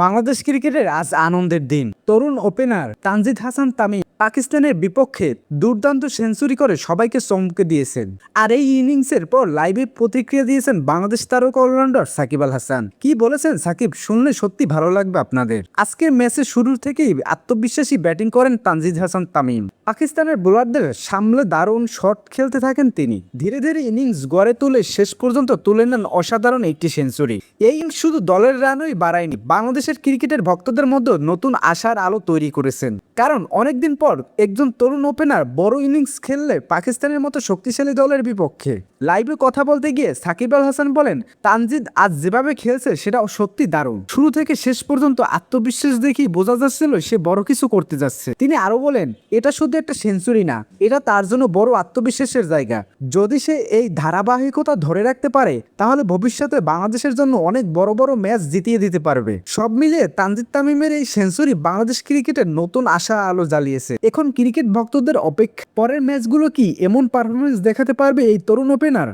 বাংলাদেশ ক্রিকেটের আজ আনন্দের দিন। তরুণ ওপেনার তানজিদ হাসান তামিম পাকিস্তানের বিপক্ষে দুর্দান্ত সেঞ্চুরি করে সবাইকে চমকে দিয়েছেন। আর এই ইনিংসের পর লাইভে প্রতিক্রিয়া দিয়েছেন বাংলাদেশ তারকা অলরাউন্ডার সাকিব আল হাসান। কি বলেছেন সাকিব শুনলে সত্যি ভালো লাগবে আপনাদের। আজকের ম্যাচের শুরুর থেকেই আত্মবিশ্বাসী ব্যাটিং করেন তানজিদ হাসান তামিম। পাকিস্তানের বোলারদের সামলে দারুণ শট খেলতে থাকেন তিনি। ধীরে ধীরে ইনিংস গড়ে তুলে শেষ পর্যন্ত তুলে নেন অসাধারণ একটি সেঞ্চুরি। এই ইনিংস শুধু দলের রানই বাড়ায়নি, বাংলাদেশের ক্রিকেটের ভক্তদের মধ্যে নতুন আশার আলো তৈরি করেছেন। কারণ অনেকদিন পর একজন তরুণ ওপেনার বড় ইনিংস খেললে পাকিস্তানের মতো শক্তিশালী দলের বিপক্ষে। লাইভে কথা বলতে গিয়ে সাকিব আল হাসান বলেন, তানজিদ আজ যেভাবে খেলছে সেটা সত্যি দারুণ। শুরু থেকে শেষ পর্যন্ত আত্মবিশ্বাস দেখেই বোঝা যাচ্ছিল সে বড় কিছু করতে যাচ্ছে। তিনি আরো বলেন, এটা শুধু একটা সেঞ্চুরি না, এটা তার জন্য বড় আত্মবিশ্বাসের জায়গা। যদি সে এই ধারাবাহিকতা ধরে রাখতে পারে তাহলে ভবিষ্যতে বাংলাদেশের জন্য অনেক বড় বড় ম্যাচ জিতিয়ে দিতে পারবে। সব মিলিয়ে তানজিদ তামিমের এই সেঞ্চুরি বাংলাদেশ ক্রিকেটের নতুন আশা আলো জ্বালিয়েছে। এখন ক্রিকেট ভক্তদের অপেক্ষা পরের ম্যাচগুলো কি এমন পারফরমেন্স দেখাতে পারবে এই তরুণ ওপেনার।